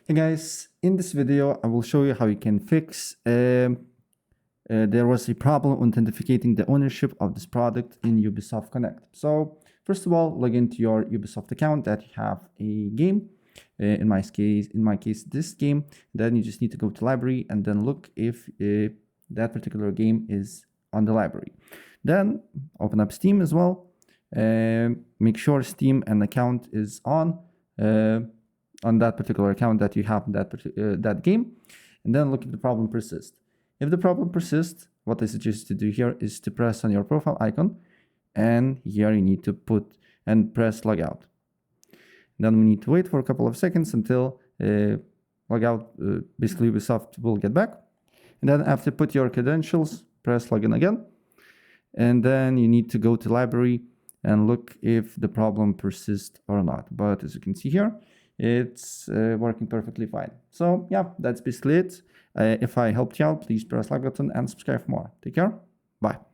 Hey guys, in this video I will show you how you can fix there was a problem authenticating the ownership of this product in Ubisoft Connect. So first of all, log into your Ubisoft account that you have a game. In my case, this game. Then you just need to go to library and then look if that particular game is on the library. Then open up Steam as well. Make sure Steam and account is on that particular account that you have that game, and then look if the problem persists. If the problem persists, what I suggest to do here is to press on your profile icon, and here you need to put and press logout. Then we need to wait for a couple of seconds until logout, basically Ubisoft will get back. And then after put your credentials, press login again. And then you need to go to library and look if the problem persists or not. But as you can see here, it's working perfectly fine. So yeah, that's basically it. If I helped you out, please press like button and subscribe for more. Take care. Bye.